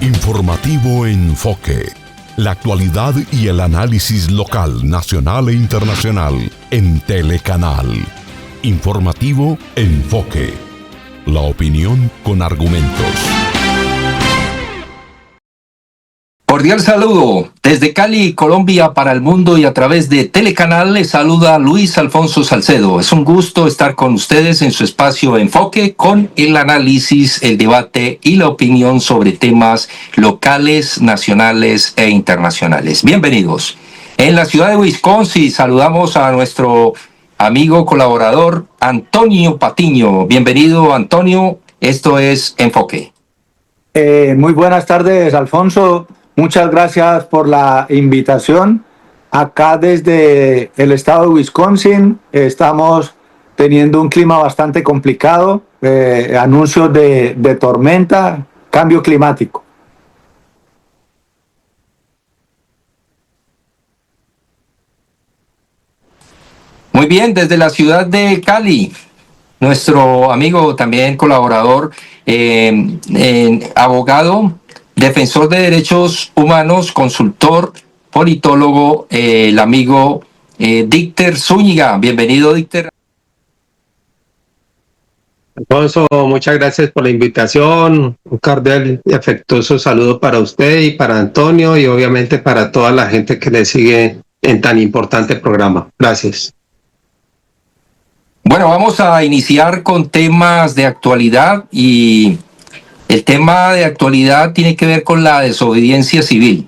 Informativo Enfoque. La actualidad y el análisis local, nacional e internacional en Telecanal. Informativo Enfoque. La opinión con argumentos. Cordial saludo desde Cali, Colombia, para el mundo y a través de Telecanal. Les saluda Luis Alfonso Salcedo. Es un gusto estar con ustedes en su espacio Enfoque con el análisis, el debate y la opinión sobre temas locales, nacionales e internacionales. Bienvenidos. En la ciudad de Wisconsin saludamos a nuestro amigo colaborador Antonio Patiño. Bienvenido, Antonio. Esto es Enfoque. Muy buenas tardes, Alfonso. Muchas gracias por la invitación. Acá desde el estado de Wisconsin estamos teniendo un clima bastante complicado, anuncios de tormenta, cambio climático. Muy bien, desde la ciudad de Cali, nuestro amigo también colaborador, abogado, defensor de derechos humanos, consultor, politólogo, el amigo Dícter Zúñiga. Bienvenido, Dícter. Alfonso, muchas gracias por la invitación. Un cordial y afectuoso saludo para usted y para Antonio y obviamente para toda la gente que le sigue en tan importante programa. Gracias. Bueno, vamos a iniciar con temas de actualidad y el tema de actualidad tiene que ver con la desobediencia civil.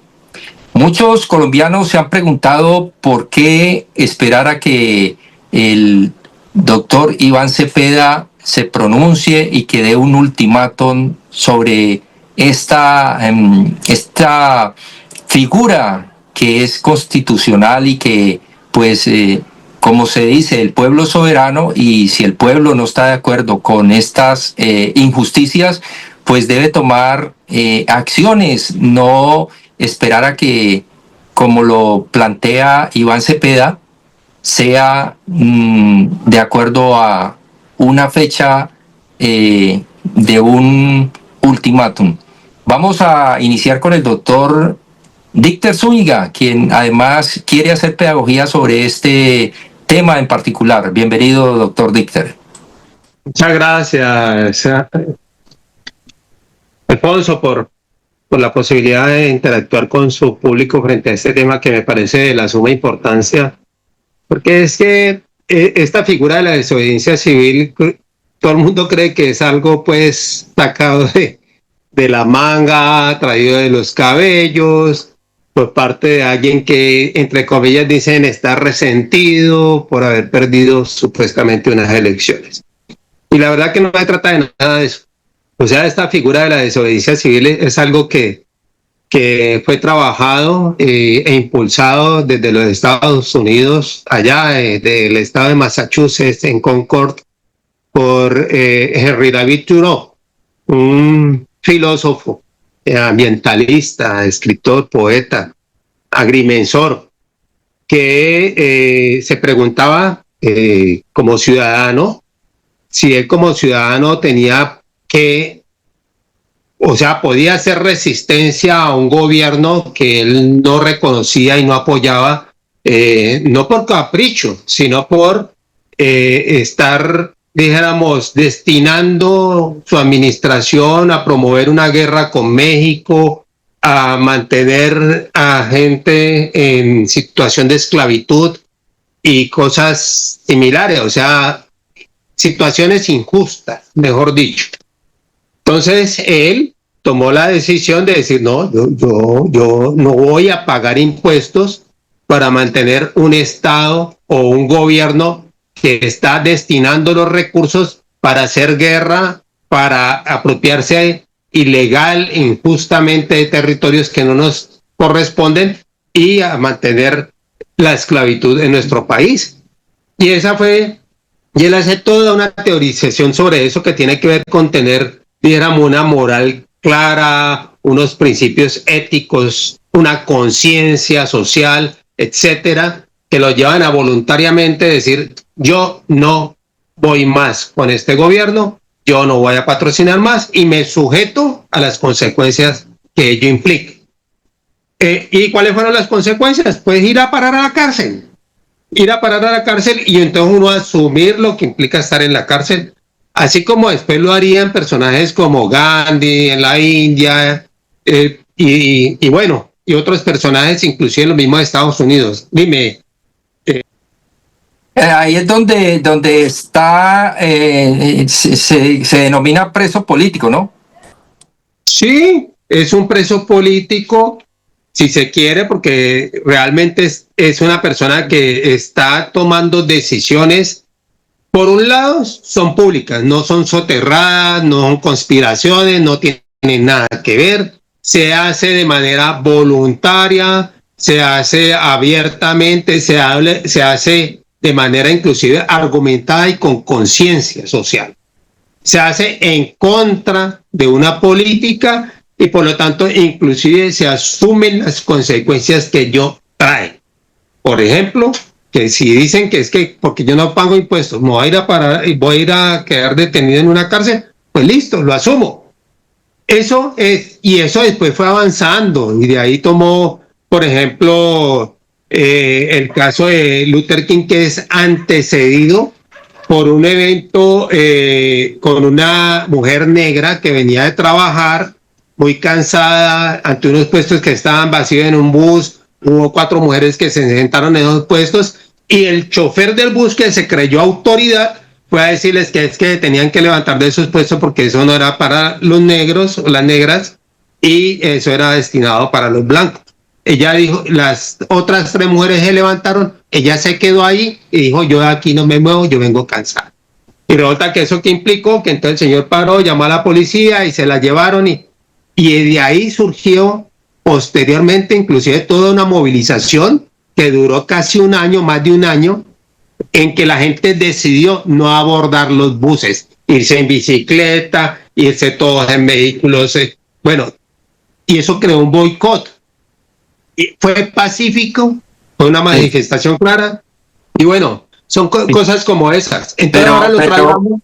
Muchos colombianos se han preguntado por qué esperar a que el doctor Iván Cepeda se pronuncie y que dé un ultimátum sobre esta figura que es constitucional y que, pues, como se dice, el pueblo es soberano, y si el pueblo no está de acuerdo con estas injusticias, pues debe tomar acciones, no esperar a que, como lo plantea Iván Cepeda, sea de acuerdo a una fecha de un ultimátum. Vamos a iniciar con el doctor Dícter Zúñiga, quien además quiere hacer pedagogía sobre este tema en particular. Bienvenido, doctor Dícter. Muchas gracias, Alfonso, por la posibilidad de interactuar con su público frente a este tema que me parece de la suma importancia, porque es que esta figura de la desobediencia civil, todo el mundo cree que es algo pues sacado de la manga, traído de los cabellos, por parte de alguien que, entre comillas, dicen está resentido por haber perdido supuestamente unas elecciones. Y la verdad que no se trata de nada de eso. O sea, esta figura de la desobediencia civil es algo que fue trabajado e impulsado desde los Estados Unidos, allá del estado de Massachusetts, en Concord, por Henry David Thoreau, un filósofo, ambientalista, escritor, poeta, agrimensor, que se preguntaba como ciudadano, si él como ciudadano tenía que, o sea, podía hacer resistencia a un gobierno que él no reconocía y no apoyaba, no por capricho, sino por estar, dijéramos, destinando su administración a promover una guerra con México, a mantener a gente en situación de esclavitud y cosas similares, o sea, situaciones injustas, mejor dicho. Entonces él tomó la decisión de decir, no, yo no voy a pagar impuestos para mantener un Estado o un gobierno que está destinando los recursos para hacer guerra, para apropiarse ilegal, injustamente de territorios que no nos corresponden y a mantener la esclavitud en nuestro país. Y esa fue, y él hace toda una teorización sobre eso que tiene que ver con tener, digamos, una moral clara, unos principios éticos, una conciencia social, etcétera, que lo llevan a voluntariamente decir, yo no voy más con este gobierno, yo no voy a patrocinar más y me sujeto a las consecuencias que ello implica. ¿Y cuáles fueron las consecuencias? Pues ir a parar a la cárcel. Ir a parar a la cárcel y entonces uno asumir lo que implica estar en la cárcel, así como después lo harían personajes como Gandhi en la India, y bueno, y otros personajes inclusive en los mismos Estados Unidos. Dime. Ahí es donde está, se denomina preso político, ¿no? Sí, es un preso político, si se quiere, porque realmente es una persona que está tomando decisiones, por un lado, son públicas, no son soterradas, no son conspiraciones, no tienen nada que ver, se hace de manera voluntaria, se hace abiertamente, se hace de manera inclusive argumentada y con conciencia social. Se hace en contra de una política y por lo tanto inclusive se asumen las consecuencias que ello trae. Por ejemplo, que si dicen que es que porque yo no pago impuestos me voy a ir a parar y voy a ir a quedar detenido en una cárcel, pues listo, lo asumo. Eso es, y eso después fue avanzando y de ahí tomó, por ejemplo, el caso de Luther King, que es antecedido por un evento con una mujer negra que venía de trabajar muy cansada ante unos puestos que estaban vacíos en un bus. Hubo 4 mujeres que se sentaron en esos puestos y el chofer del bus, que se creyó autoridad, fue a decirles que es que tenían que levantar de esos puestos porque eso no era para los negros o las negras y eso era destinado para los blancos. Ella dijo, las otras 3 mujeres se levantaron, ella se quedó ahí y dijo, yo de aquí no me muevo, yo vengo cansada. Y resulta que eso que implicó que entonces el señor paró, llamó a la policía y se la llevaron y de ahí surgió posteriormente inclusive toda una movilización que duró casi un año, más de un año, en que la gente decidió no abordar los buses, irse en bicicleta, irse todos en vehículos, bueno, y eso creó un boicot. Y fue pacífico, fue una manifestación clara, y bueno, son cosas como esas. Entonces ahora lo traigo.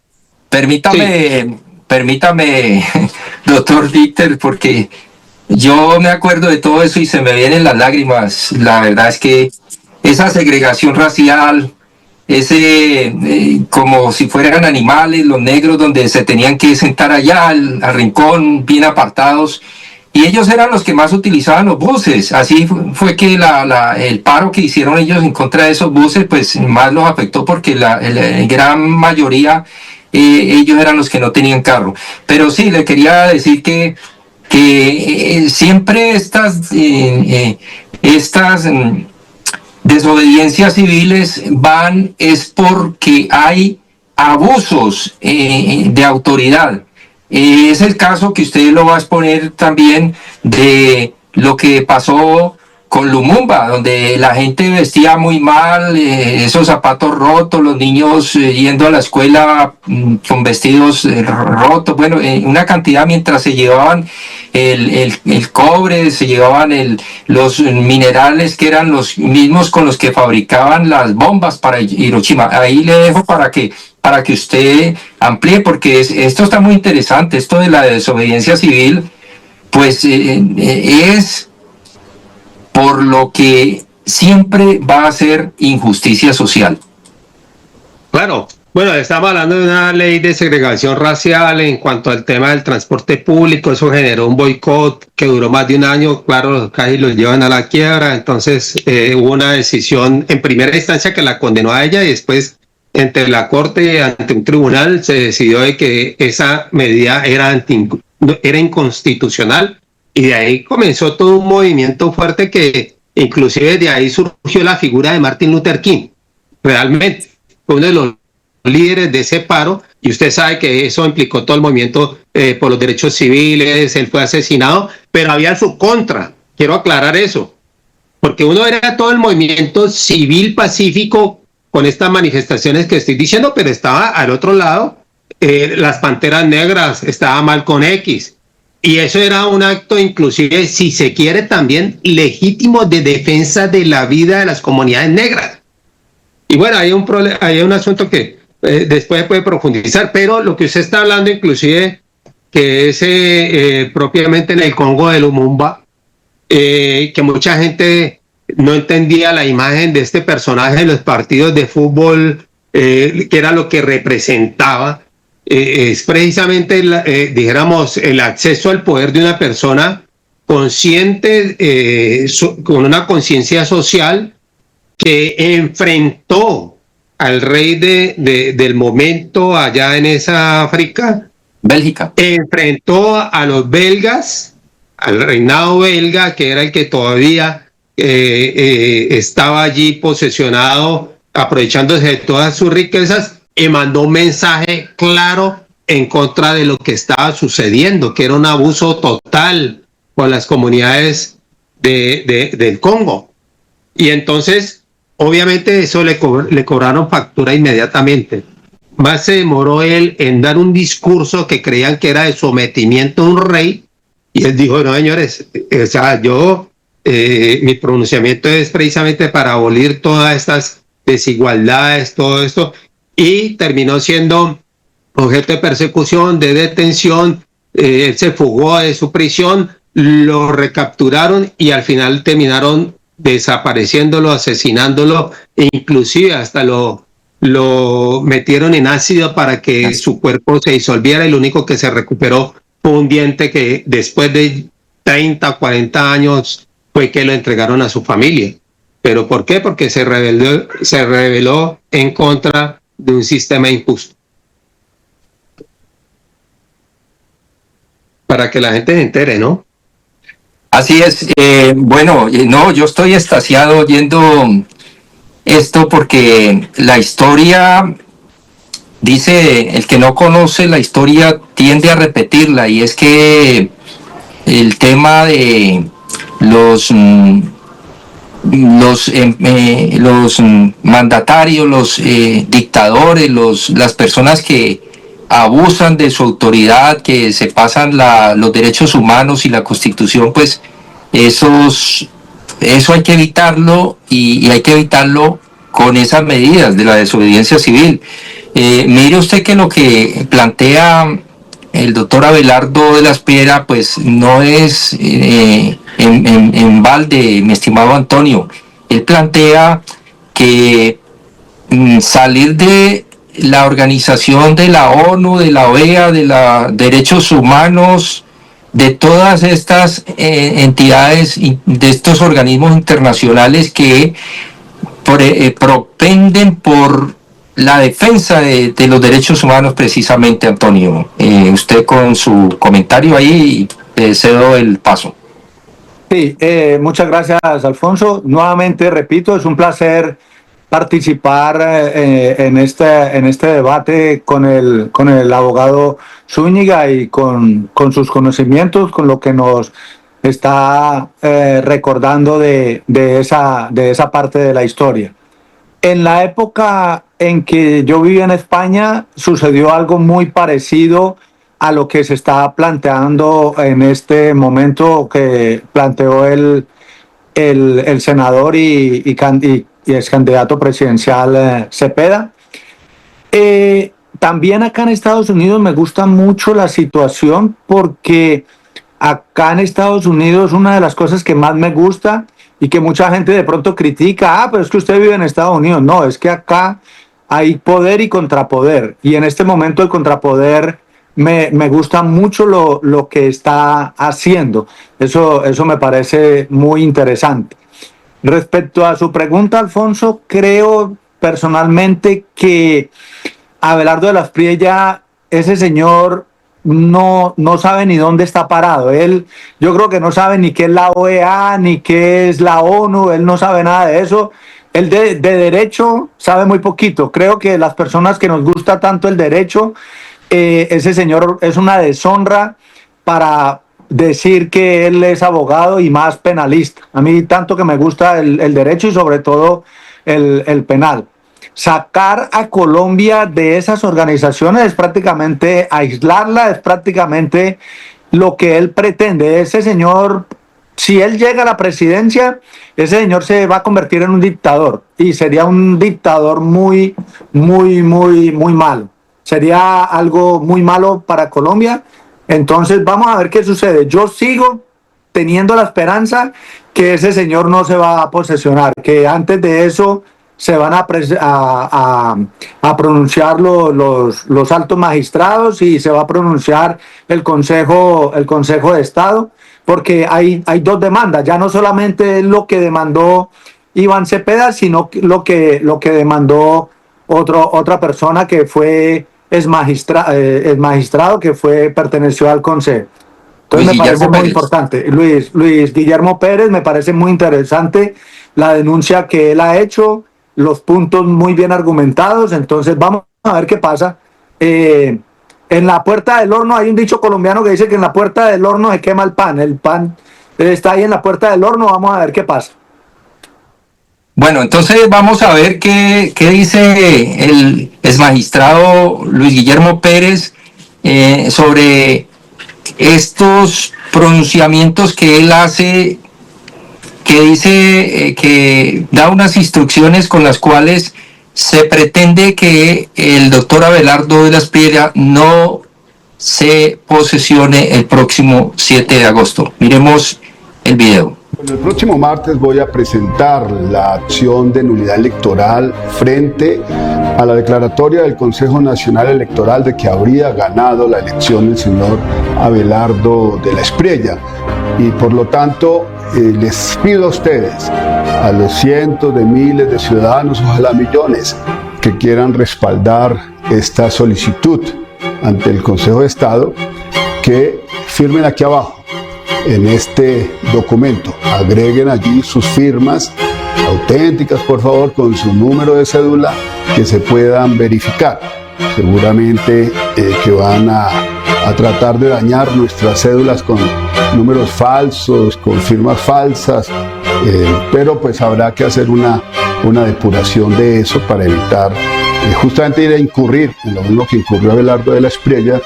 Permítame, doctor Víctor, porque yo me acuerdo de todo eso y se me vienen las lágrimas. La verdad es que esa segregación racial, como si fueran animales, los negros donde se tenían que sentar allá al rincón, bien apartados, y ellos eran los que más utilizaban los buses. Así fue que el paro que hicieron ellos en contra de esos buses, pues más los afectó porque la gran mayoría, ellos eran los que no tenían carro. Pero sí, le quería decir que siempre estas desobediencias civiles es porque hay abusos de autoridad. Es el caso que usted lo va a exponer también de lo que pasó con Lumumba, donde la gente vestía muy mal, esos zapatos rotos, los niños yendo a la escuela con vestidos rotos, bueno, una cantidad, mientras se llevaban el cobre, se llevaban los minerales que eran los mismos con los que fabricaban las bombas para Hiroshima. Ahí le dejo para que usted amplíe, porque esto está muy interesante, esto de la desobediencia civil, pues es por lo que siempre va a ser injusticia social. Claro, bueno, estamos hablando de una ley de segregación racial en cuanto al tema del transporte público. Eso generó un boicot que duró más de un año. Claro, casi los llevan a la quiebra. Entonces hubo una decisión en primera instancia que la condenó a ella y después entre la corte, ante un tribunal, se decidió de que esa medida era inconstitucional. Y de ahí comenzó todo un movimiento fuerte que inclusive de ahí surgió la figura de Martin Luther King. Realmente fue uno de los líderes de ese paro, y usted sabe que eso implicó todo el movimiento por los derechos civiles. Él fue asesinado, pero había su contra. Quiero aclarar eso, porque uno era todo el movimiento civil pacífico con estas manifestaciones que estoy diciendo, pero estaba al otro lado las Panteras Negras, estaba Malcolm X. Y eso era un acto inclusive, si se quiere, también legítimo de defensa de la vida de las comunidades negras. Y bueno, hay un asunto que después puede profundizar, pero lo que usted está hablando inclusive que es propiamente en el Congo de Lumumba, que mucha gente no entendía la imagen de este personaje en los partidos de fútbol, que era lo que representaba. Es precisamente, dijéramos, el acceso al poder de una persona consciente, con una conciencia social, que enfrentó al rey del momento allá en esa África, Bélgica. Enfrentó a los belgas, al reinado belga, que era el que todavía estaba allí posesionado, aprovechándose de todas sus riquezas, y mandó un mensaje claro en contra de lo que estaba sucediendo, que era un abuso total con las comunidades del Congo. Y entonces, obviamente, eso le cobraron factura inmediatamente. Más se demoró él en dar un discurso que creían que era de sometimiento a un rey, y él dijo: no, señores, o sea, mi pronunciamiento es precisamente para abolir todas estas desigualdades, todo esto, y terminó siendo objeto de persecución, de detención. Él se fugó de su prisión, lo recapturaron y al final terminaron desapareciéndolo, asesinándolo, e inclusive hasta lo metieron en ácido para que su cuerpo se disolviera, y lo único que se recuperó fue un diente, que después de 30 o 40 años fue que lo entregaron a su familia. ¿Pero por qué? Porque se rebeló en contra de un sistema injusto. Para que la gente se entere, ¿no? Así es. Bueno, no, yo estoy extasiado oyendo esto, porque la historia, dice, el que no conoce la historia tiende a repetirla, y es que el tema de los mandatarios, los dictadores, las personas que abusan de su autoridad, que se pasan los derechos humanos y la Constitución, pues eso hay que evitarlo, y hay que evitarlo con esas medidas de la desobediencia civil. Mire usted que lo que plantea el doctor Abelardo de la Espriella, pues no es en balde, mi estimado Antonio. Él plantea que salir de la organización de la ONU, de la OEA, de los derechos humanos, de todas estas entidades, de estos organismos internacionales que propenden por la defensa de los derechos humanos, precisamente, Antonio. Usted con su comentario ahí, cedo el paso. Sí, muchas gracias, Alfonso. Nuevamente, repito, es un placer participar en este debate con el abogado Zúñiga, y con sus conocimientos, con lo que nos está recordando de esa parte de la historia. En la época en que yo vivía en España, sucedió algo muy parecido a lo que se está planteando en este momento, que planteó el senador y ex candidato presidencial Cepeda. También acá en Estados Unidos me gusta mucho la situación, porque acá en Estados Unidos una de las cosas que más me gusta, y que mucha gente de pronto critica: pero es que usted vive en Estados Unidos. No, es que acá hay poder y contrapoder, y en este momento el contrapoder me gusta mucho lo que está haciendo. Eso me parece muy interesante. Respecto a su pregunta, Alfonso, creo personalmente que Abelardo de la Espriella, ese señor, no sabe ni dónde está parado. Yo creo que no sabe ni qué es la OEA, ni qué es la ONU. Él no sabe nada de eso. Él de derecho sabe muy poquito. Creo que las personas que nos gusta tanto el derecho, ese señor es una deshonra para decir que él es abogado, y más penalista. A mí tanto que me gusta el derecho, y sobre todo el penal. Sacar a Colombia de esas organizaciones es prácticamente aislarla, es prácticamente lo que él pretende. Ese señor, si él llega a la presidencia, ese señor se va a convertir en un dictador, y sería un dictador muy, muy, muy, muy malo. Sería algo muy malo para Colombia, Entonces vamos a ver qué sucede. Yo sigo teniendo la esperanza que ese señor no se va a posesionar, que antes de eso se van a pronunciar los altos magistrados y se va a pronunciar el Consejo de Estado, porque hay dos demandas, ya no solamente es lo que demandó Iván Cepeda, sino lo que demandó otra persona que fue exmagistrado, que perteneció al Consejo. Entonces me parece muy importante. Luis Guillermo Pérez, me parece muy interesante la denuncia que él ha hecho, los puntos muy bien argumentados. Entonces vamos a ver qué pasa. En la puerta del horno hay un dicho colombiano que dice que en la puerta del horno se quema el pan está ahí en la puerta del horno. Vamos a ver qué pasa. Bueno, entonces vamos a ver qué dice el exmagistrado Luis Guillermo Pérez sobre estos pronunciamientos que él hace, que dice que da unas instrucciones con las cuales se pretende que el doctor Abelardo de la Espriella no se posesione el próximo 7 de agosto. Miremos el video. El próximo martes voy a presentar la acción de nulidad electoral frente a la declaratoria del Consejo Nacional Electoral de que habría ganado la elección el señor Abelardo de la Espriella. Y por lo tanto les pido a ustedes, a los cientos de miles de ciudadanos, ojalá millones, que quieran respaldar esta solicitud ante el Consejo de Estado, que firmen aquí abajo en este documento, agreguen allí sus firmas auténticas, por favor, con su número de cédula, que se puedan verificar. Seguramente que van a tratar de dañar nuestras cédulas con números falsos, con firmas falsas, pero pues habrá que hacer una depuración de eso para evitar justamente ir a incurrir en lo mismo que incurrió Abelardo de la Espriella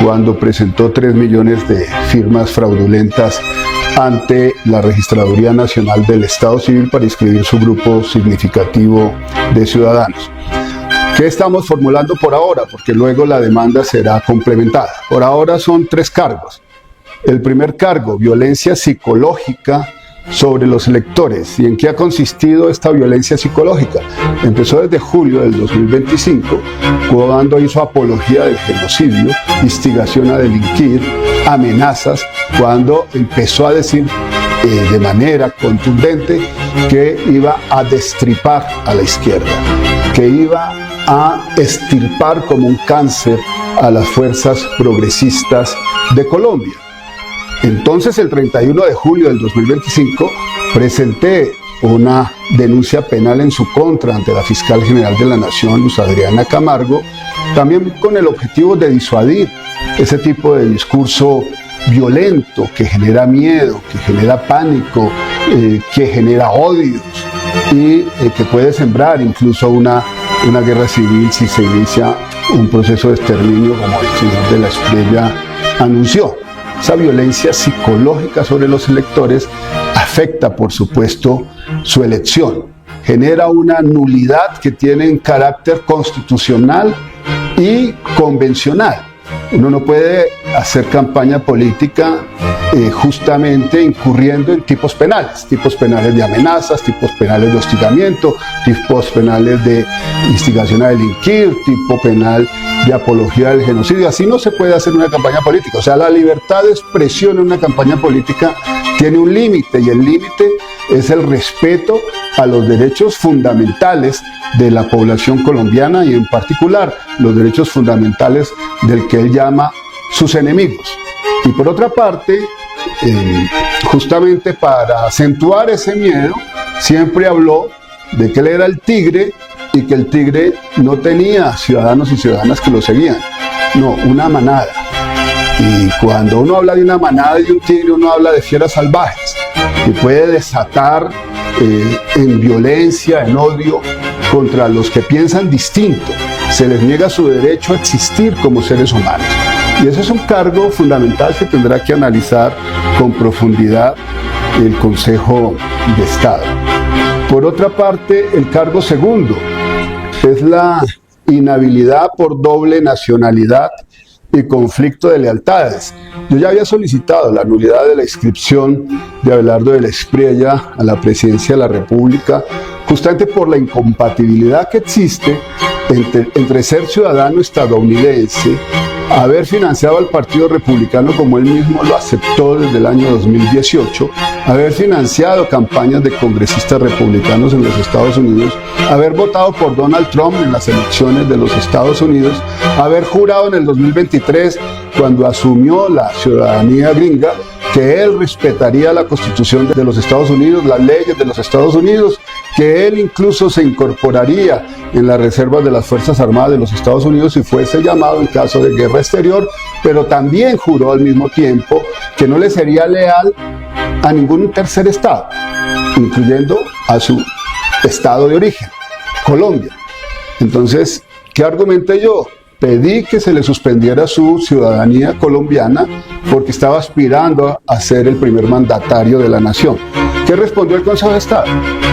cuando presentó 3 millones de firmas fraudulentas ante la Registraduría Nacional del Estado Civil para inscribir su grupo significativo de ciudadanos. ¿Qué estamos formulando por ahora? Porque luego la demanda será complementada. Por ahora son 3 cargos. El primer cargo, violencia psicológica sobre los electores. ¿Y en qué ha consistido esta violencia psicológica? Empezó desde julio del 2025, cuando hizo apología del genocidio, instigación a delinquir, amenazas, cuando empezó a decir de manera contundente que iba a destripar a la izquierda, que iba a extirpar como un cáncer a las fuerzas progresistas de Colombia. Entonces, el 31 de julio del 2025, presenté una denuncia penal en su contra ante la Fiscal General de la Nación, Luz Adriana Camargo, también con el objetivo de disuadir ese tipo de discurso violento que genera miedo, que genera pánico, que genera odios y que puede sembrar incluso una guerra civil si se inicia un proceso de exterminio como el señor de la Espriella anunció. Esa violencia psicológica sobre los electores afecta, por supuesto, su elección. Genera una nulidad que tiene un carácter constitucional y convencional. Uno no puede hacer campaña política justamente incurriendo en tipos penales de amenazas, tipos penales de hostigamiento, tipos penales de instigación a delinquir, tipo penal de apología del genocidio. Así no se puede hacer una campaña política. O sea, la libertad de expresión en una campaña política tiene un límite, y el límite es el respeto a los derechos fundamentales de la población colombiana y en particular los derechos fundamentales del que él llama sus enemigos. Y por otra parte, justamente para acentuar ese miedo, siempre habló de que él era el tigre y que el tigre no tenía ciudadanos y ciudadanas que lo seguían, no, una manada. Y cuando uno habla de una manada y de un tigre, uno habla de fieras salvajes que puede desatar en violencia, en odio contra los que piensan distinto. Se les niega su derecho a existir como seres humanos. Y ese es un cargo fundamental que tendrá que analizar con profundidad el Consejo de Estado. Por otra parte, el cargo segundo es la inhabilidad por doble nacionalidad y conflicto de lealtades. Yo ya había solicitado la nulidad de la inscripción de Abelardo de la Espriella a la presidencia de la República, justamente por la incompatibilidad que existe entre ser ciudadano estadounidense, haber financiado al Partido Republicano como él mismo lo aceptó desde el año 2018, haber financiado campañas de congresistas republicanos en los Estados Unidos, haber votado por Donald Trump en las elecciones de los Estados Unidos, haber jurado en el 2023, cuando asumió la ciudadanía gringa, que él respetaría la Constitución de los Estados Unidos, las leyes de los Estados Unidos, que él incluso se incorporaría en las reservas de las Fuerzas Armadas de los Estados Unidos si fuese llamado en caso de guerra exterior, pero también juró al mismo tiempo que no le sería leal a ningún tercer estado, incluyendo a su estado de origen, Colombia. Entonces, ¿qué argumenté yo? Pedí que se le suspendiera su ciudadanía colombiana porque estaba aspirando a ser el primer mandatario de la nación. ¿Qué respondió el Consejo de Estado?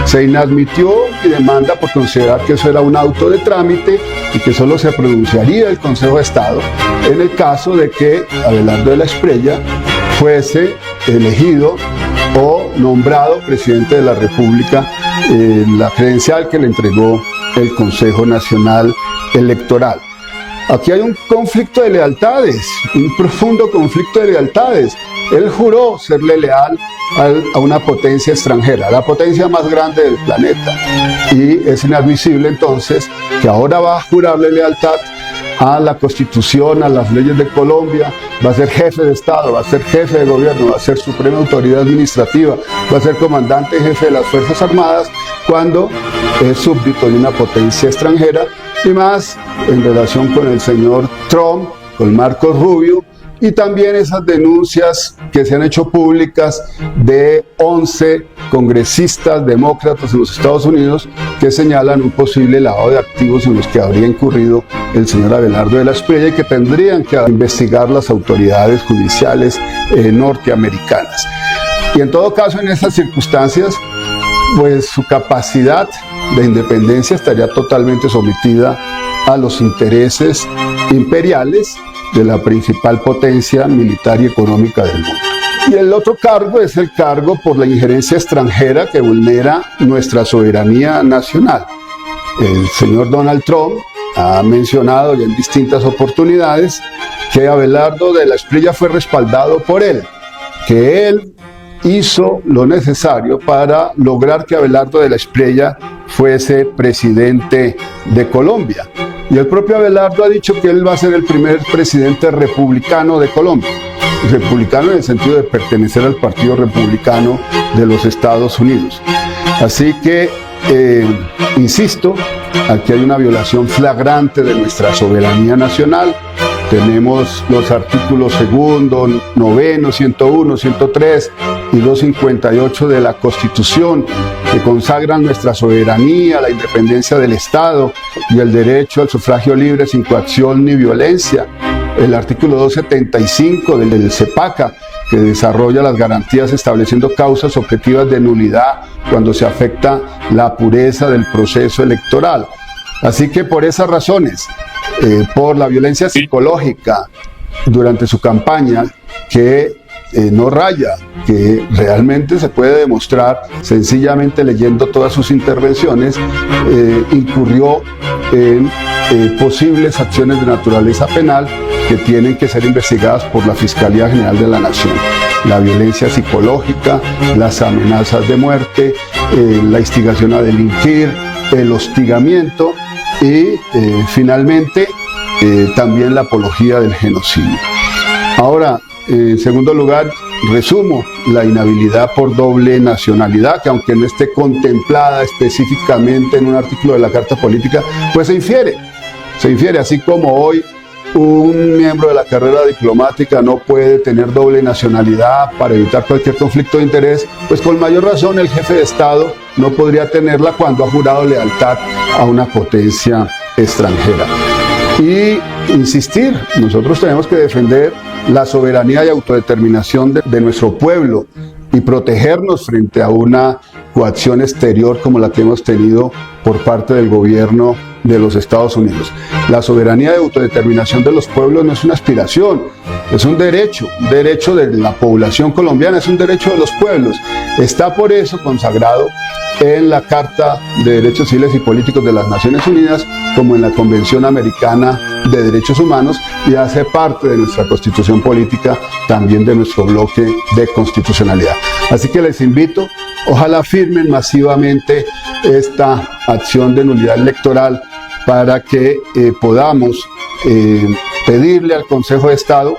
Se inadmitió mi demanda por considerar que eso era un auto de trámite y que solo se pronunciaría el Consejo de Estado en el caso de que Abelardo de la Espriella fuese elegido o nombrado presidente de la República, la credencial que le entregó el Consejo Nacional Electoral. Aquí hay un conflicto de lealtades, un profundo conflicto de lealtades. Él juró serle leal a una potencia extranjera, la potencia más grande del planeta. Y es inadmisible entonces que ahora va a jurarle lealtad a la Constitución, a las leyes de Colombia, va a ser jefe de Estado, va a ser jefe de gobierno, va a ser suprema autoridad administrativa, va a ser comandante y jefe de las Fuerzas Armadas, cuando es súbdito de una potencia extranjera, y más en relación con el señor Trump, con Marco Rubio, y también esas denuncias que se han hecho públicas de 11 congresistas demócratas en los Estados Unidos que señalan un posible lavado de activos en los que habría incurrido el señor Abelardo de la Espriella y que tendrían que investigar las autoridades judiciales norteamericanas. Y en todo caso, en estas circunstancias, pues su capacidad de independencia estaría totalmente sometida a los intereses imperiales de la principal potencia militar y económica del mundo. Y el otro cargo es el cargo por la injerencia extranjera que vulnera nuestra soberanía nacional. El señor Donald Trump ha mencionado ya en distintas oportunidades que Abelardo de la Espriella fue respaldado por él, que él hizo lo necesario para lograr que Abelardo de la Espriella fuese presidente de Colombia. Y el propio Abelardo ha dicho que él va a ser el primer presidente republicano de Colombia. Republicano en el sentido de pertenecer al Partido Republicano de los Estados Unidos. Así que, insisto, aquí hay una violación flagrante de nuestra soberanía nacional. Tenemos los artículos 2, 9, 101, 103 y 258 de la Constitución que consagran nuestra soberanía, la independencia del Estado y el derecho al sufragio libre sin coacción ni violencia. El artículo 275 del CEPACA, que desarrolla las garantías estableciendo causas objetivas de nulidad cuando se afecta la pureza del proceso electoral. Así que por esas razones, por la violencia psicológica durante su campaña, que no raya, que realmente se puede demostrar sencillamente leyendo todas sus intervenciones, incurrió en posibles acciones de naturaleza penal que tienen que ser investigadas por la Fiscalía General de la Nación. La violencia psicológica, las amenazas de muerte, la instigación a delinquir, el hostigamiento y finalmente también la apología del genocidio. Ahora, en segundo lugar, resumo la inhabilidad por doble nacionalidad, que aunque no esté contemplada específicamente en un artículo de la Carta Política, pues se infiere, así como hoy un miembro de la carrera diplomática no puede tener doble nacionalidad para evitar cualquier conflicto de interés, pues con mayor razón el jefe de Estado no podría tenerla cuando ha jurado lealtad a una potencia extranjera. Y insistir, nosotros tenemos que defender la soberanía y autodeterminación de nuestro pueblo y protegernos frente a una coacción exterior como la que hemos tenido por parte del gobierno de los Estados Unidos. La soberanía de autodeterminación de los pueblos no es una aspiración, es un derecho de la población colombiana, es un derecho de los pueblos. Está por eso consagrado en la Carta de Derechos Civiles y Políticos de las Naciones Unidas, como en la Convención Americana de Derechos Humanos, y hace parte de nuestra Constitución Política, también de nuestro bloque de constitucionalidad. Así que les invito, ojalá firmen masivamente esta acción de nulidad electoral para que podamos pedirle al Consejo de Estado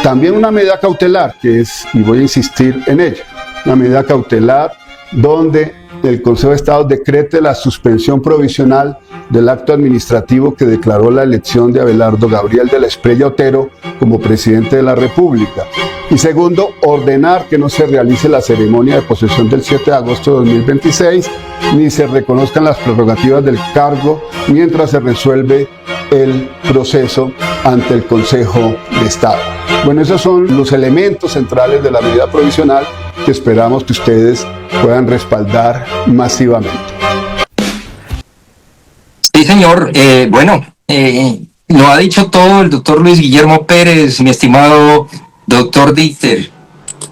también una medida cautelar, que es, y voy a insistir en ello, una medida cautelar donde el Consejo de Estado decrete la suspensión provisional del acto administrativo que declaró la elección de Abelardo Gabriel de la Espriella Otero como presidente de la República. Y segundo, ordenar que no se realice la ceremonia de posesión del 7 de agosto de 2026, ni se reconozcan las prerrogativas del cargo mientras se resuelve el proceso ante el Consejo de Estado. Bueno, esos son los elementos centrales de la medida provisional que esperamos que ustedes puedan respaldar masivamente. Sí, señor. Lo ha dicho todo el doctor Luis Guillermo Pérez, mi estimado doctor Dichter.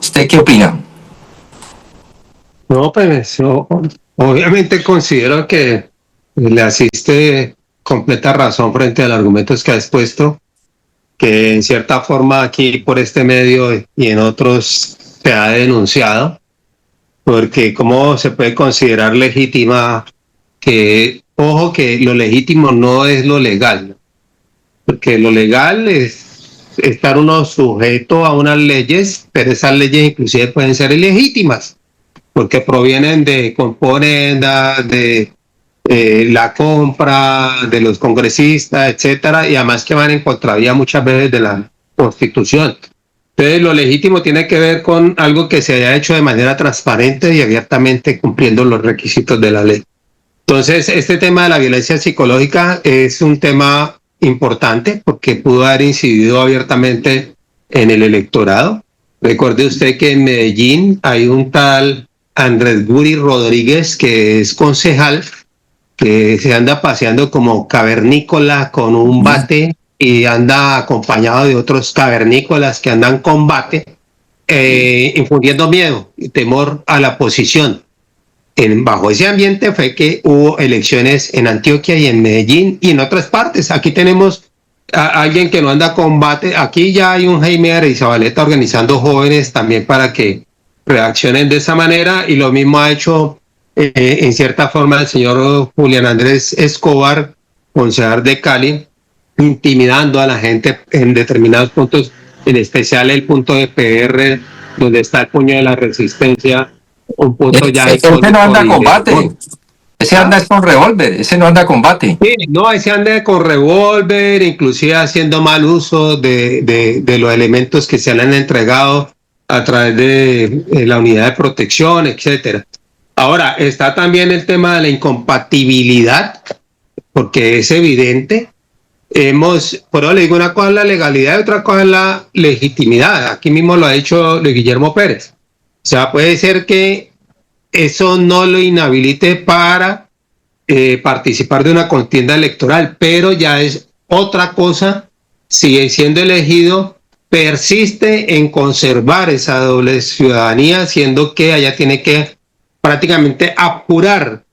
¿Usted qué opina? No, pues yo obviamente considero que le asiste completa razón frente a los argumentos que ha expuesto, que en cierta forma aquí por este medio y en otros se ha denunciado, porque cómo se puede considerar legítima que, ojo, que lo legítimo no es lo legal, porque lo legal es estar uno sujeto a unas leyes, pero esas leyes inclusive pueden ser ilegítimas, porque provienen de componendas, de la compra de los congresistas, etcétera, y además que van en contravía muchas veces de la Constitución. Entonces, lo legítimo tiene que ver con algo que se haya hecho de manera transparente y abiertamente cumpliendo los requisitos de la ley. Entonces, este tema de la violencia psicológica es un tema importante porque pudo haber incidido abiertamente en el electorado. Recuerde usted que en Medellín hay un tal Andrés Guri Rodríguez, que es concejal, que se anda paseando como cavernícola con un bate y anda acompañado de otros cavernícolas que andan con bate, infundiendo miedo y temor a la oposición. Bajo ese ambiente fue que hubo elecciones en Antioquia y en Medellín y en otras partes. Aquí tenemos a alguien que no anda con bate. Aquí ya hay un Jaime Arizabaleta organizando jóvenes también para que reaccionen de esa manera, y lo mismo ha hecho en cierta forma el señor Julián Andrés Escobar, concejal de Cali, intimidando a la gente en determinados puntos, en especial el punto de PR, donde está el puño de la resistencia, un punto ya... Ese no anda a combate, ese anda con revólver, ese no anda a combate. Sí, no, ese anda con revólver, inclusive haciendo mal uso de los elementos que se le han entregado a través de la unidad de protección, etcétera. Ahora, está también el tema de la incompatibilidad, porque es evidente. Por eso le digo, una cosa es la legalidad y otra cosa es la legitimidad. Aquí mismo lo ha dicho Luis Guillermo Pérez. O sea, puede ser que eso no lo inhabilite para participar de una contienda electoral, pero ya es otra cosa, sigue siendo elegido, persiste en conservar esa doble ciudadanía, siendo que allá tiene que prácticamente apurar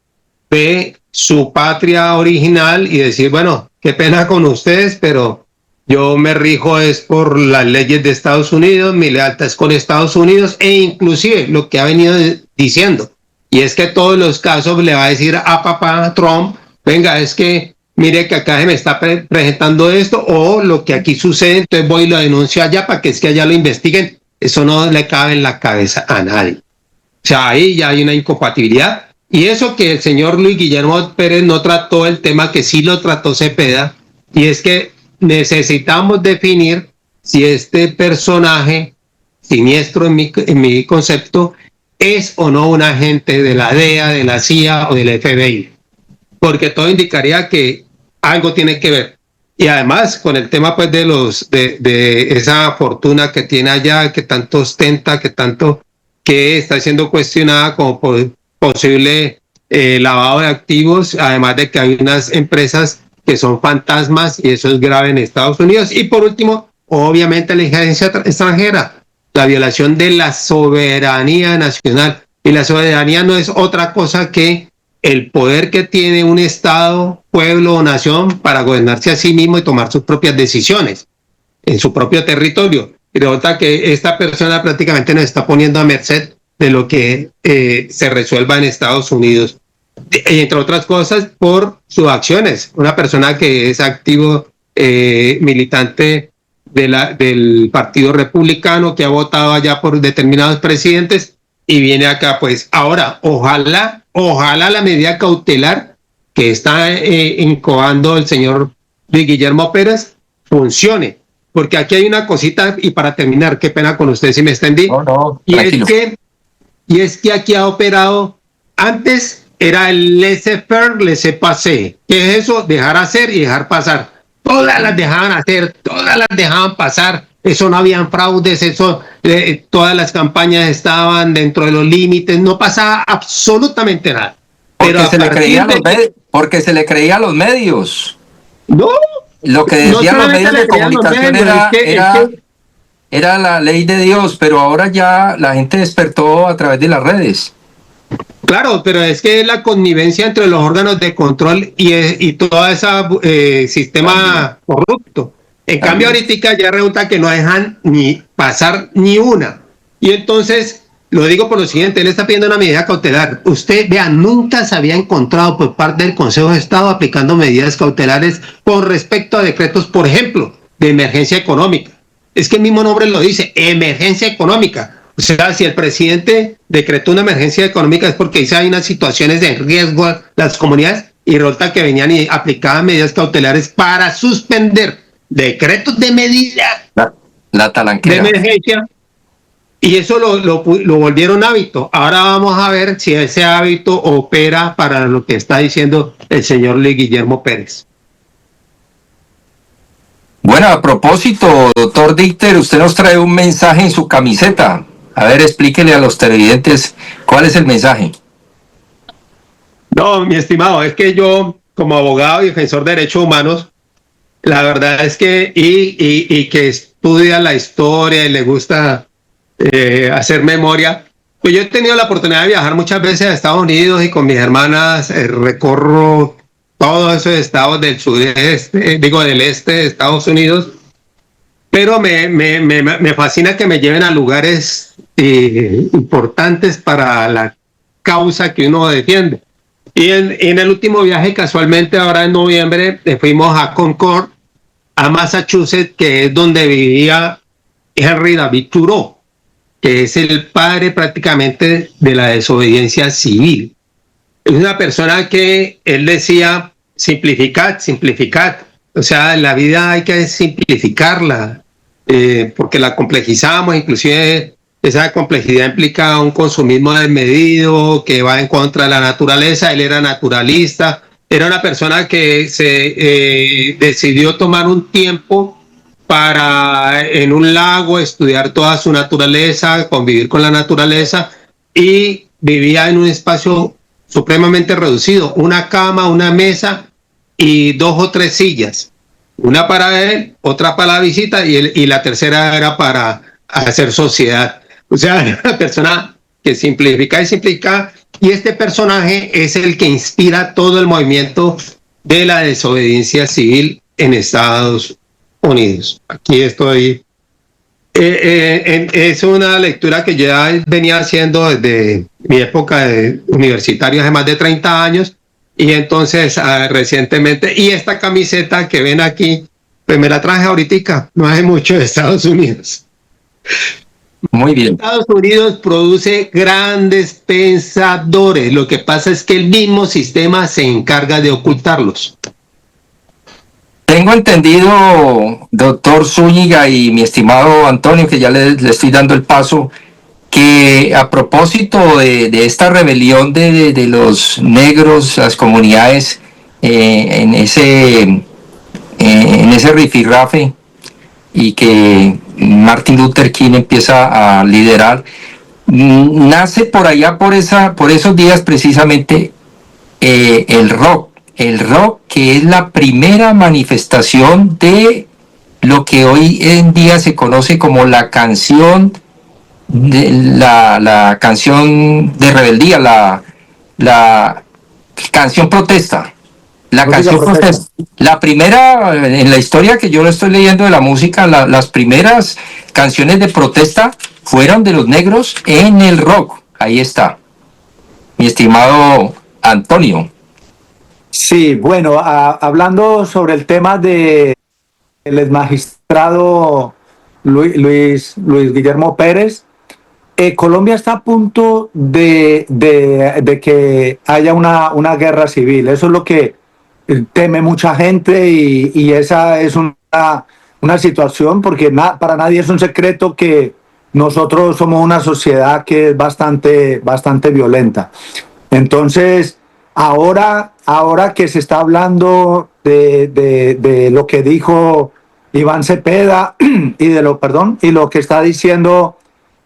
de su patria original y decir, bueno, qué pena con ustedes, pero yo me rijo es por las leyes de Estados Unidos, mi lealtad es con Estados Unidos, e inclusive lo que ha venido diciendo, y es que todos los casos le va a decir a papá Trump, venga, es que mire que acá se me está presentando esto, o lo que aquí sucede, entonces voy y lo denuncio allá para que es que allá lo investiguen. Eso no le cabe en la cabeza a nadie. O sea, ahí ya hay una incompatibilidad. Y eso que el señor Luis Guillermo Pérez no trató el tema que sí lo trató Cepeda, y es que necesitamos definir si este personaje siniestro en mi concepto es o no un agente de la DEA, de la CIA o del FBI, porque todo indicaría que algo tiene que ver. Y además con el tema pues de esa fortuna que tiene allá, que tanto ostenta, que está siendo cuestionada como posible lavado de activos, además de que hay unas empresas que son fantasmas y eso es grave en Estados Unidos. Y por último, obviamente la injerencia extranjera, la violación de la soberanía nacional. Y la soberanía no es otra cosa que el poder que tiene un Estado, pueblo o nación para gobernarse a sí mismo y tomar sus propias decisiones en su propio territorio. Y resulta que esta persona prácticamente nos está poniendo a merced de lo que se resuelva en Estados Unidos, entre otras cosas por sus acciones. Una persona que es activo militante del Partido Republicano, que ha votado allá por determinados presidentes y viene acá. Pues ahora, ojalá la medida cautelar que está incoando el señor Luis Guillermo Pérez funcione. Porque aquí hay una cosita, y para terminar, qué pena con usted si me extendí, y es que aquí ha operado, antes era el laissez-faire, laissez-passer. ¿Qué es eso? Dejar hacer y dejar pasar. Todas las dejaban hacer, todas las dejaban pasar. Eso no habían fraudes, eso, todas las campañas estaban dentro de los límites, no pasaba absolutamente nada. Porque se le creía a los medios. No. Lo que decían los medios de comunicación era la ley de Dios, pero ahora ya la gente despertó a través de las redes. Claro, pero es que la connivencia entre los órganos de control y todo ese sistema corrupto. En cambio, ahorita ya resulta que no dejan ni pasar ni una. Y entonces, lo digo por lo siguiente, él está pidiendo una medida cautelar. Usted, vea, nunca se había encontrado por parte del Consejo de Estado aplicando medidas cautelares con respecto a decretos, por ejemplo, de emergencia económica. Es que el mismo nombre lo dice, emergencia económica. O sea, si el presidente decretó una emergencia económica es porque hay unas situaciones de riesgo a las comunidades y resulta que venían y aplicaban medidas cautelares para suspender decretos de medida la talanquera de emergencia. Y eso lo volvieron hábito. Ahora vamos a ver si ese hábito opera para lo que está diciendo el señor Luis Guillermo Pérez. Bueno, a propósito, doctor Dichter, usted nos trae un mensaje en su camiseta. A ver, explíquele a los televidentes cuál es el mensaje. No, mi estimado, es que yo, como abogado y defensor de derechos humanos, la verdad es que, y que estudia la historia y le gusta hacer memoria, pues yo he tenido la oportunidad de viajar muchas veces a Estados Unidos y con mis hermanas recorro todos esos estados del sudeste, del este de Estados Unidos, pero me fascina que me lleven a lugares importantes para la causa que uno defiende. Y en el último viaje, casualmente ahora en noviembre, fuimos a Concord, a Massachusetts, que es donde vivía Henry David Thoreau, que es el padre prácticamente de la desobediencia civil. Es una persona que él decía, simplificad. O sea, la vida hay que simplificarla, porque la complejizamos, inclusive esa complejidad implica un consumismo desmedido que va en contra de la naturaleza. Él era naturalista, era una persona que se decidió tomar un tiempo para en un lago estudiar toda su naturaleza, convivir con la naturaleza, y vivía en un espacio supremamente reducido, una cama, una mesa y 2 o 3 sillas, una para él, otra para la visita y la tercera era para hacer sociedad. O sea, era una persona que simplifica, y este personaje es el que inspira todo el movimiento de la desobediencia civil en Estados Unidos. Aquí estoy. Es una lectura que ya venía haciendo desde mi época de universitario, hace más de 30 años, y entonces recientemente, y esta camiseta que ven aquí, pues me la traje ahorita, no hace mucho, de Estados Unidos. Muy bien. Estados Unidos produce grandes pensadores, lo que pasa es que el mismo sistema se encarga de ocultarlos. Tengo entendido, doctor Zúñiga y mi estimado Antonio, que ya le estoy dando el paso, que a propósito de esta rebelión de los negros, las comunidades en ese rifirrafe, y que Martin Luther King empieza a liderar, nace por allá, por esos días precisamente, el rock que es la primera manifestación de lo que hoy en día se conoce como la canción la canción de rebeldía, la canción protesta. La canción protesta. La primera, en la historia que yo estoy leyendo de la música, las primeras canciones de protesta fueron de los negros en el rock. Ahí está, mi estimado Antonio. Sí, bueno, hablando sobre el tema de el exmagistrado Luis Guillermo Pérez, Colombia está a punto de que haya una guerra civil. Eso es lo que teme mucha gente y esa es una situación, porque para nadie es un secreto que nosotros somos una sociedad que es bastante violenta. Entonces, ahora que se está hablando de lo que dijo Iván Cepeda y lo que está diciendo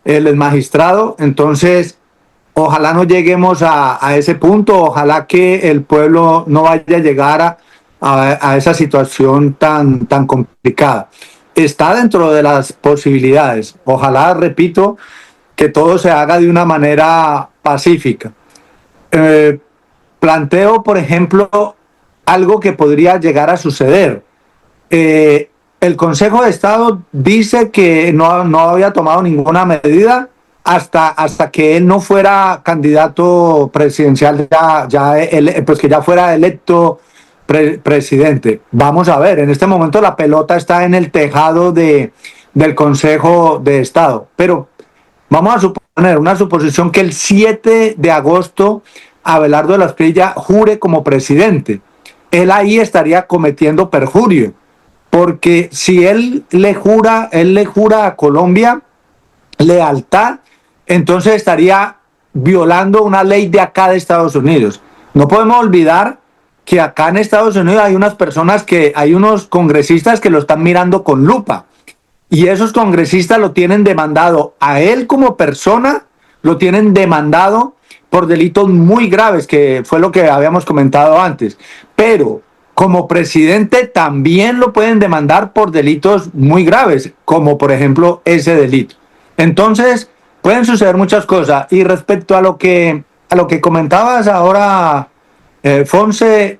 el magistrado, entonces ojalá no lleguemos a ese punto, ojalá que el pueblo no vaya a llegar a esa situación tan complicada. Está dentro de las posibilidades, ojalá, repito, que todo se haga de una manera pacífica. Planteo, por ejemplo, algo que podría llegar a suceder. El Consejo de Estado dice que no había tomado ninguna medida hasta que él no fuera candidato presidencial, pues que ya fuera electo presidente. Vamos a ver, en este momento la pelota está en el tejado del Consejo de Estado, pero vamos a suponer una suposición que el 7 de agosto Abelardo de la Espriella jure como presidente. Él ahí estaría cometiendo perjurio, porque si él le jura a Colombia lealtad, entonces estaría violando una ley de acá de Estados Unidos. No podemos olvidar que acá en Estados Unidos hay unos congresistas que lo están mirando con lupa, y esos congresistas lo tienen demandado a él como persona, lo tienen demandado por delitos muy graves, que fue lo que habíamos comentado antes, pero como presidente también lo pueden demandar por delitos muy graves, como por ejemplo ese delito. Entonces pueden suceder muchas cosas. Y respecto a lo que comentabas ahora, Fonse,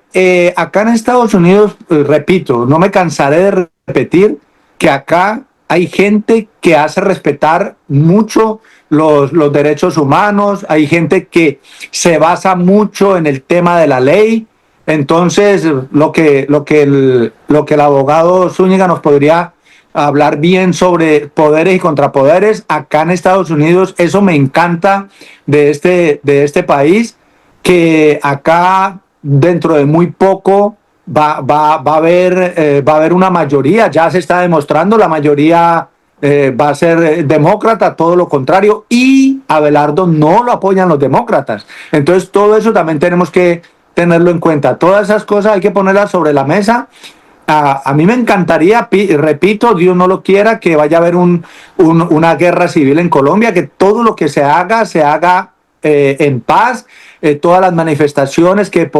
acá en Estados Unidos, repito, no me cansaré de repetir que acá hay gente que hace respetar mucho los derechos humanos, hay gente que se basa mucho en el tema de la ley. Entonces, lo que el abogado Zúñiga nos podría hablar bien sobre poderes y contrapoderes, acá en Estados Unidos, eso me encanta de este país, que acá dentro de muy poco va a haber una mayoría, ya se está demostrando, la mayoría va a ser demócrata, todo lo contrario, y Abelardo no lo apoyan los demócratas. Entonces todo eso también tenemos que tenerlo en cuenta. Todas esas cosas hay que ponerlas sobre la mesa. A mí me encantaría, repito, Dios no lo quiera, que vaya a haber una guerra civil en Colombia, que todo lo que se haga en paz, todas las manifestaciones que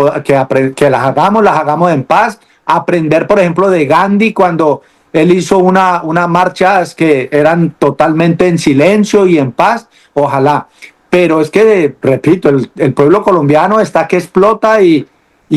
las hagamos en paz. Aprender, por ejemplo, de Gandhi, cuando él hizo una marchas que eran totalmente en silencio y en paz, ojalá. Pero es que, repito, el pueblo colombiano está que explota y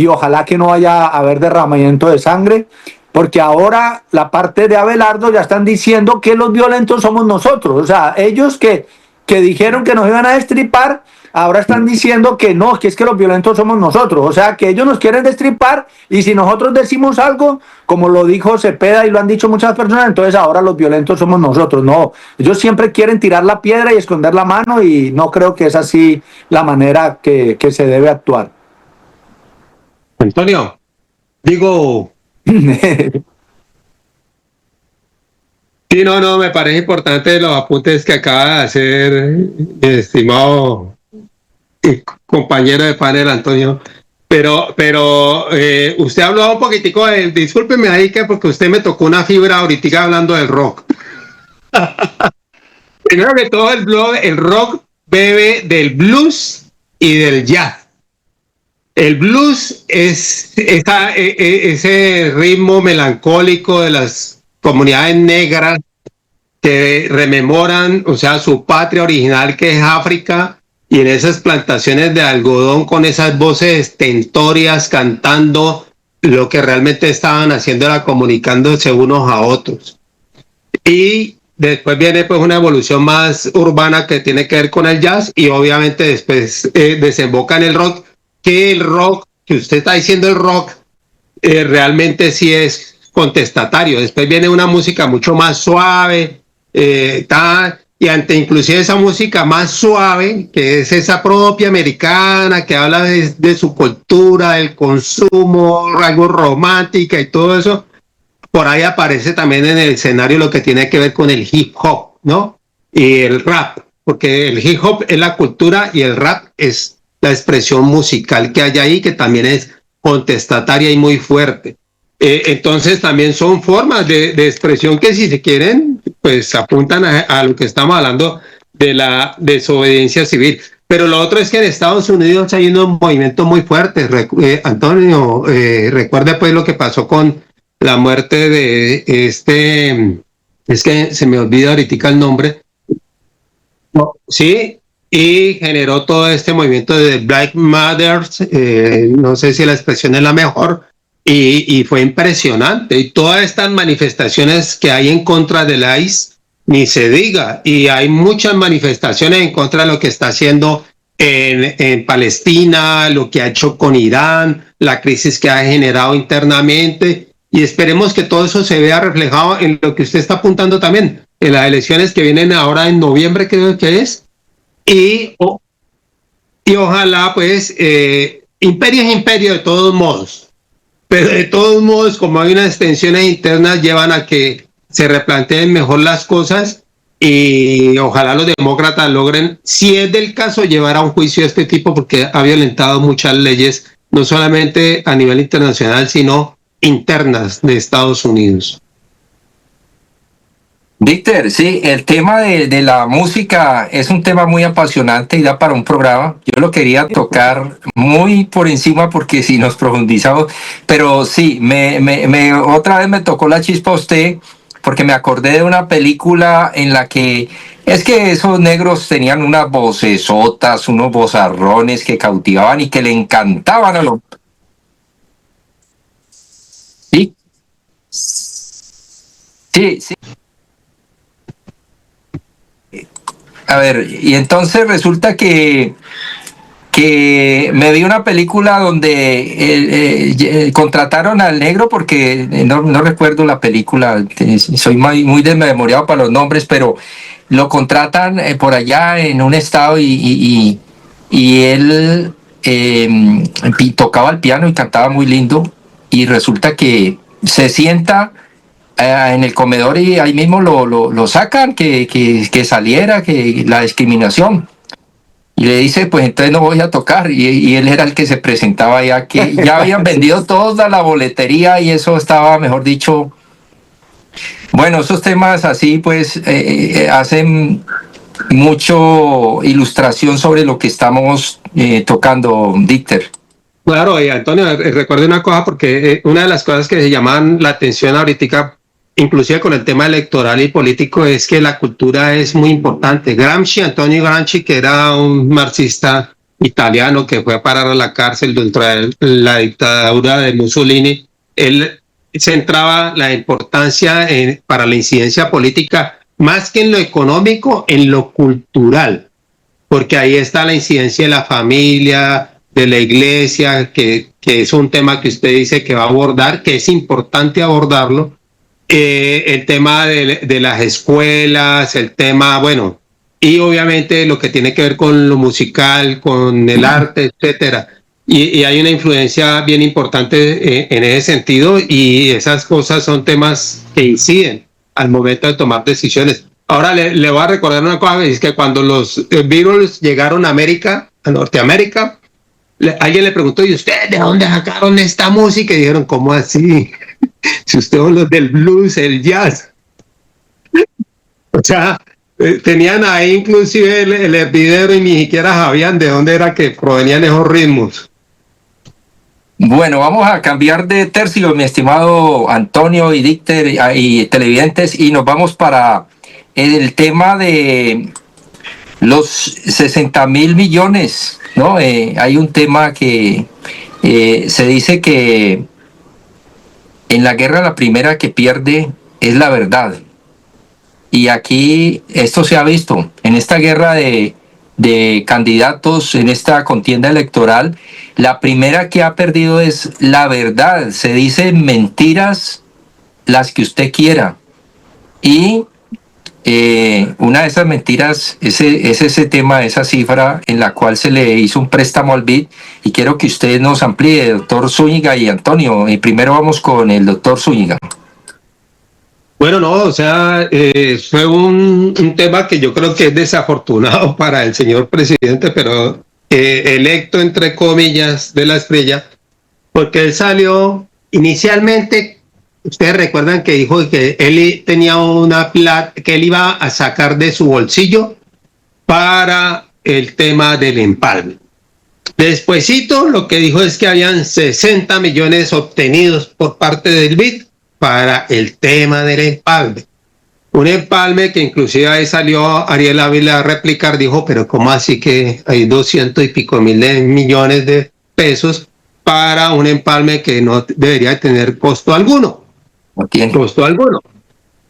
ojalá que no vaya a haber derramamiento de sangre, porque ahora la parte de Abelardo ya están diciendo que los violentos somos nosotros. O sea, ellos que dijeron que nos iban a destripar, ahora están diciendo que no, que es que los violentos somos nosotros. O sea, que ellos nos quieren destripar, y si nosotros decimos algo, como lo dijo Cepeda y lo han dicho muchas personas, entonces ahora los violentos somos nosotros. No, ellos siempre quieren tirar la piedra y esconder la mano, y no creo que es así la manera que se debe actuar. Antonio, digo... Sí, no, me parece importante los apuntes que acaba de hacer mi estimado compañero de panel, Antonio. Pero usted habló un poquitico discúlpeme ahí, que porque usted me tocó una fibra ahorita hablando del rock. Primero que todo, el rock bebe del blues y del jazz. El blues es ese ritmo melancólico de las comunidades negras que rememoran, o sea, su patria original que es África, y en esas plantaciones de algodón con esas voces estentorias cantando lo que realmente estaban haciendo era comunicándose unos a otros. Y después viene pues una evolución más urbana que tiene que ver con el jazz, y obviamente después desemboca en el rock, que el rock, que usted está diciendo el rock, realmente sí es contestatario. Después viene una música mucho más suave, y ante inclusive esa música más suave, que es esa propia americana, que habla de su cultura, del consumo, algo romántica y todo eso, por ahí aparece también en el escenario lo que tiene que ver con el hip hop, ¿no? Y el rap, porque el hip hop es la cultura y el rap es la expresión musical que hay ahí, que también es contestataria y muy fuerte. Entonces también son formas de expresión que, si se quieren, pues apuntan a lo que estamos hablando de la desobediencia civil. Pero lo otro es que en Estados Unidos hay unos movimientos muy fuertes. Antonio, recuerda pues lo que pasó con la muerte de es que se me olvida ahorita el nombre, sí, y generó todo este movimiento de Black Matters, no sé si la expresión es la mejor, y fue impresionante. Y todas estas manifestaciones que hay en contra del ICE, ni se diga, y hay muchas manifestaciones en contra de lo que está haciendo en Palestina, lo que ha hecho con Irán, la crisis que ha generado internamente, y esperemos que todo eso se vea reflejado en lo que usted está apuntando también, en las elecciones que vienen ahora en noviembre, creo que es, y ojalá pues imperio es imperio de todos modos, pero de todos modos, como hay unas tensiones internas, llevan a que se replanteen mejor las cosas, y ojalá los demócratas logren, si es del caso, llevar a un juicio a este tipo, porque ha violentado muchas leyes, no solamente a nivel internacional, sino internas de Estados Unidos. Víctor, sí, el tema de la música es un tema muy apasionante y da para un programa. Yo lo quería tocar muy por encima porque si nos profundizamos, pero sí, otra vez me tocó la chispa a usted porque me acordé de una película en la que es que esos negros tenían unas vocesotas, unos vozarrones que cautivaban y que le encantaban a los... Sí, sí, sí. A ver, y entonces resulta que me vi una película donde contrataron al negro porque no recuerdo la película, soy muy desmemoriado para los nombres, pero lo contratan por allá en un estado y él tocaba el piano y cantaba muy lindo, y resulta que se sienta en el comedor y ahí mismo lo sacan, que saliera, que la discriminación. Y le dice, pues entonces no voy a tocar. Y él era el que se presentaba ya, que ya habían vendido toda la boletería y eso estaba, mejor dicho... Bueno, esos temas así pues hacen mucho ilustración sobre lo que estamos tocando, Víctor. Claro, y Antonio, recuerde una cosa, porque una de las cosas que se llaman la atención ahorita, inclusive con el tema electoral y político, es que la cultura es muy importante. Antonio Gramsci, que era un marxista italiano que fue a parar a la cárcel dentro de la dictadura de Mussolini, él centraba la importancia para la incidencia política, más que en lo económico, en lo cultural, porque ahí está la incidencia de la familia, de la iglesia, que es un tema que usted dice que va a abordar, que es importante abordarlo, el tema de las escuelas, el tema, bueno, y obviamente lo que tiene que ver con lo musical, con el arte, etcétera. Y hay una influencia bien importante en ese sentido, y esas cosas son temas que inciden al momento de tomar decisiones. Ahora le voy a recordar una cosa, es que cuando los Beatles llegaron a América, a Norteamérica, alguien le preguntó, ¿y ustedes de dónde sacaron esta música? Y dijeron, ¿cómo así? Si ustedes son los del blues, el jazz. O sea, tenían ahí inclusive el hervidero y ni siquiera sabían de dónde era que provenían esos ritmos. Bueno, vamos a cambiar de tercio, mi estimado Antonio y Dicter y televidentes, y nos vamos para el tema de los 60.000 millones, ¿no? Hay un tema que se dice que en la guerra la primera que pierde es la verdad. Y aquí esto se ha visto en esta guerra de candidatos, en esta contienda electoral. La primera que ha perdido es la verdad. Se dicen mentiras las que usted quiera. Y una de esas mentiras es ese tema, esa cifra en la cual se le hizo un préstamo al BID. Y quiero que usted nos amplíe, doctor Zúñiga y Antonio. Y primero vamos con el doctor Zúñiga. Bueno, no, o sea, fue un tema que yo creo que es desafortunado para el señor presidente, pero electo entre comillas de la estrella, porque él salió inicialmente, ustedes recuerdan que dijo que él tenía una plata que él iba a sacar de su bolsillo para el tema del empalme. Despuésito lo que dijo es que habían 60 millones obtenidos por parte del BID para el tema del empalme. Un empalme que inclusive ahí salió Ariel Ávila a replicar, dijo, pero ¿cómo así que hay 200 y pico mil de millones de pesos para un empalme que no debería tener costo alguno? No tiene costo alguno.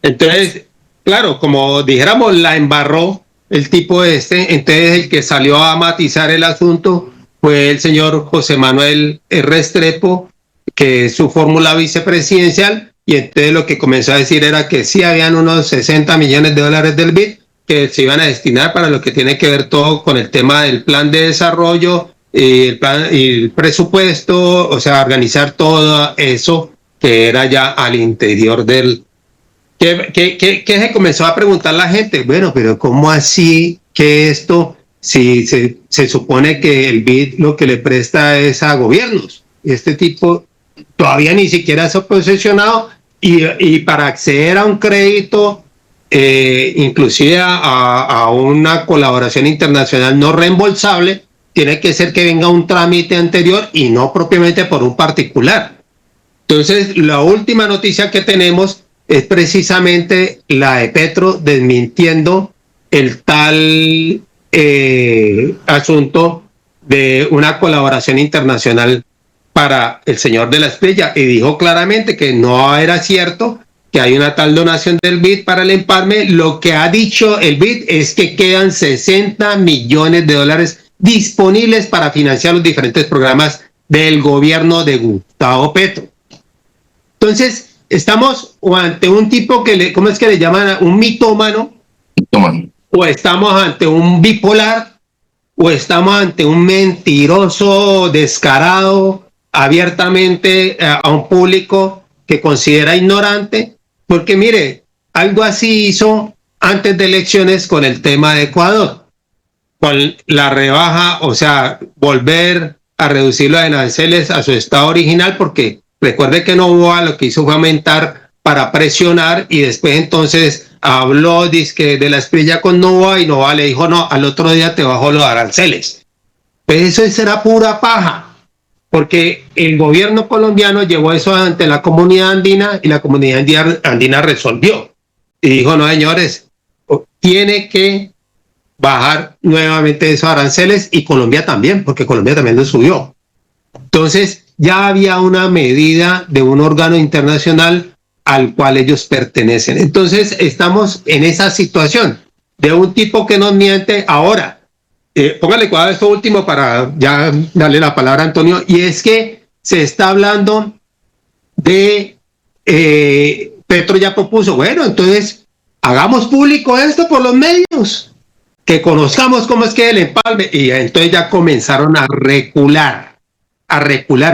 Entonces, claro, como dijéramos, la embarró el tipo entonces el que salió a matizar el asunto fue el señor José Manuel Restrepo, que es su fórmula vicepresidencial. Y entonces lo que comenzó a decir era que sí habían unos 60 millones de dólares del BID que se iban a destinar para lo que tiene que ver todo con el tema del plan de desarrollo y el presupuesto, o sea, organizar todo eso que era ya al interior del... ¿Qué se comenzó a preguntar la gente? Bueno, pero ¿cómo así que esto, si se supone que el BID lo que le presta es a gobiernos? Este tipo todavía ni siquiera se ha posesionado y para acceder a un crédito, inclusive a una colaboración internacional no reembolsable, tiene que ser que venga un trámite anterior y no propiamente por un particular. Entonces, la última noticia que tenemos es precisamente la de Petro desmintiendo el tal asunto de una colaboración internacional para el señor de la estrella, y dijo claramente que no era cierto que hay una tal donación del BID para el empalme. Lo que ha dicho el BID es que quedan 60 millones de dólares disponibles para financiar los diferentes programas del gobierno de Gustavo Petro. Entonces, estamos ante un tipo que ¿cómo es que le llaman? Un mitómano, o estamos ante un bipolar, o estamos ante un mentiroso descarado, abiertamente a un público que considera ignorante, porque mire, algo así hizo antes de elecciones con el tema de Ecuador, con la rebaja, o sea, volver a reducir los aranceles a su estado original, porque recuerde que Novoa lo que hizo fue aumentar para presionar, y después entonces habló de la estrella con Novoa, y Novoa le dijo, no, al otro día te bajó los aranceles. Pero eso será pura paja, porque el gobierno colombiano llevó eso ante la comunidad andina y la comunidad andina resolvió. Y dijo, no, señores, tiene que bajar nuevamente esos aranceles, y Colombia también, porque Colombia también lo subió. Entonces, ya había una medida de un órgano internacional al cual ellos pertenecen. Entonces, estamos en esa situación de un tipo que nos miente ahora. Póngale cuidado a esto último para ya darle la palabra a Antonio, y es que se está hablando de Petro ya propuso, bueno, entonces hagamos público esto por los medios, que conozcamos cómo es que el empalme, y entonces ya comenzaron a recular,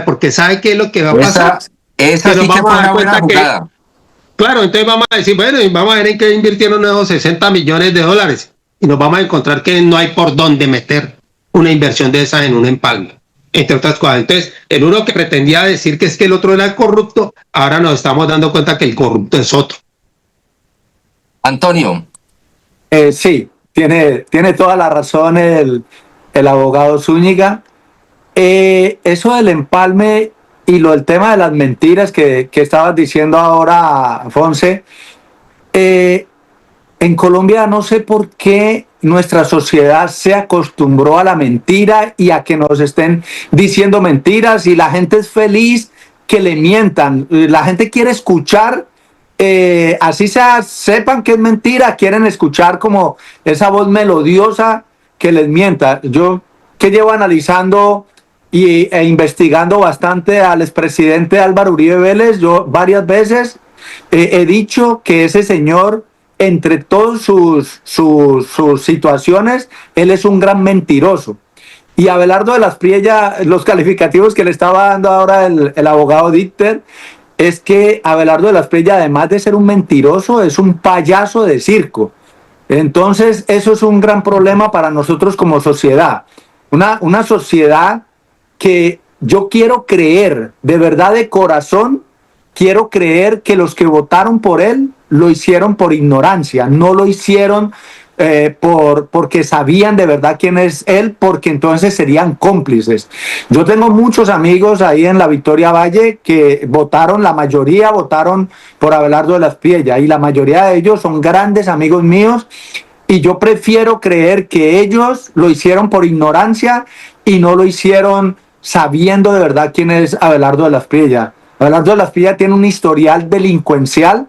porque ¿sabe qué es lo que va a pasar? Esa sí que fue una buena jugada. Claro, entonces vamos a decir, bueno, y vamos a ver en qué invirtieron esos 60 millones de dólares. Y nos vamos a encontrar que no hay por dónde meter una inversión de esas en un empalme, entre otras cosas. Entonces, el uno que pretendía decir que es que el otro era el corrupto, ahora nos estamos dando cuenta que el corrupto es otro. Antonio. Sí, tiene toda la razón el abogado Zúñiga. Eso del empalme y lo del tema de las mentiras que estabas diciendo ahora, Fonse, en Colombia no sé por qué nuestra sociedad se acostumbró a la mentira y a que nos estén diciendo mentiras, y la gente es feliz que le mientan. La gente quiere escuchar, así sea, sepan que es mentira, quieren escuchar como esa voz melodiosa que les mienta. Yo que llevo analizando e investigando bastante al expresidente Álvaro Uribe Vélez, yo varias veces he dicho que ese señor, entre todas sus situaciones, él es un gran mentiroso. Y Abelardo de las Priella, los calificativos que le estaba dando ahora el abogado Dichter, es que Abelardo de las Priella, además de ser un mentiroso, es un payaso de circo. Entonces, eso es un gran problema para nosotros como sociedad. Una sociedad que yo quiero creer, de verdad, de corazón, quiero creer que los que votaron por él lo hicieron por ignorancia, no lo hicieron porque sabían de verdad quién es él, porque entonces serían cómplices. Yo tengo muchos amigos ahí en la Victoria Valle que votaron, la mayoría votaron por Abelardo de las Priella, y la mayoría de ellos son grandes amigos míos, y yo prefiero creer que ellos lo hicieron por ignorancia y no lo hicieron sabiendo de verdad quién es Abelardo de las Priella. Abelardo de las Priella tiene un historial delincuencial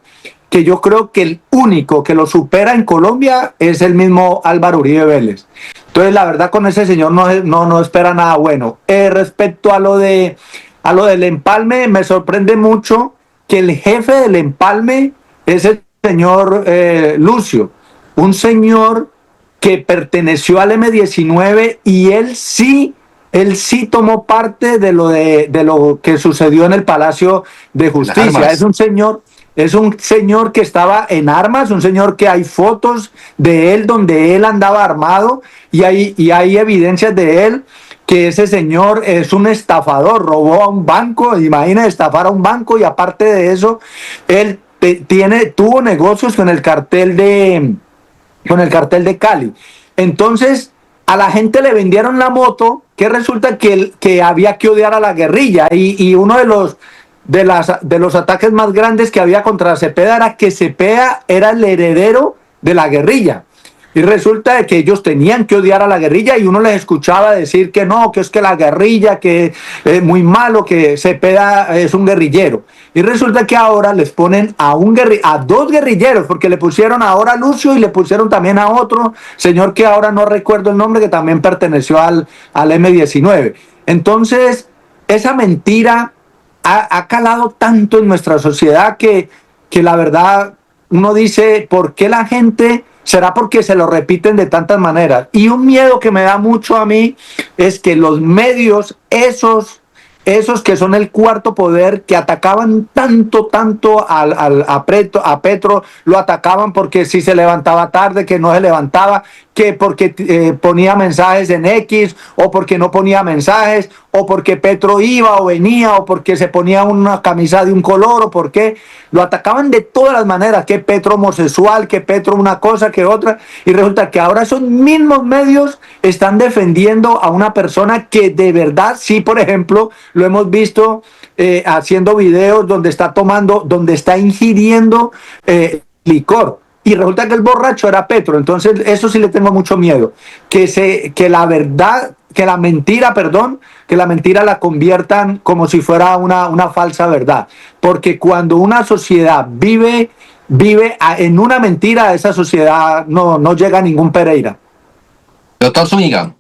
que yo creo que el único que lo supera en Colombia es el mismo Álvaro Uribe Vélez. Entonces, la verdad, con ese señor no espera nada bueno. Respecto a lo del empalme, me sorprende mucho que el jefe del empalme es el señor Lucio, un señor que perteneció al M-19, y él sí tomó parte de lo que sucedió en el Palacio de Justicia. Es un señor que estaba en armas, un señor que hay fotos de él donde él andaba armado, y hay evidencias de él que ese señor es un estafador, robó a un banco, imagina estafar a un banco, y aparte de eso, él tuvo negocios con el cartel de Cali. Entonces, a la gente le vendieron la moto, que resulta que había que odiar a la guerrilla, y uno de los ataques más grandes que había contra Cepeda era que Cepeda era el heredero de la guerrilla. Y resulta de que ellos tenían que odiar a la guerrilla, y uno les escuchaba decir que no, que es que la guerrilla, que es muy malo, que Cepeda es un guerrillero. Y resulta que ahora les ponen a dos guerrilleros, porque le pusieron ahora a Lucio y le pusieron también a otro señor que ahora no recuerdo el nombre, que también perteneció al M-19. Entonces, esa mentira ha calado tanto en nuestra sociedad que la verdad uno dice, ¿por qué la gente? ¿Será porque se lo repiten de tantas maneras? Y un miedo que me da mucho a mí es que los medios, esos que son el cuarto poder, que atacaban tanto a Petro, lo atacaban porque si se levantaba tarde, que no se levantaba, que porque ponía mensajes en X, o porque no ponía mensajes, o porque Petro iba o venía, o porque se ponía una camisa de un color, o porque lo atacaban de todas las maneras, que Petro homosexual, que Petro una cosa, que otra, y resulta que ahora esos mismos medios están defendiendo a una persona que de verdad, sí, por ejemplo, lo hemos visto haciendo videos donde está ingiriendo licor. Y resulta que el borracho era Petro. Entonces, eso sí le tengo mucho miedo. Que la mentira la conviertan como si fuera una falsa verdad. Porque cuando una sociedad vive en una mentira, esa sociedad no llega a ningún Pereira. Doctor Zúñiga.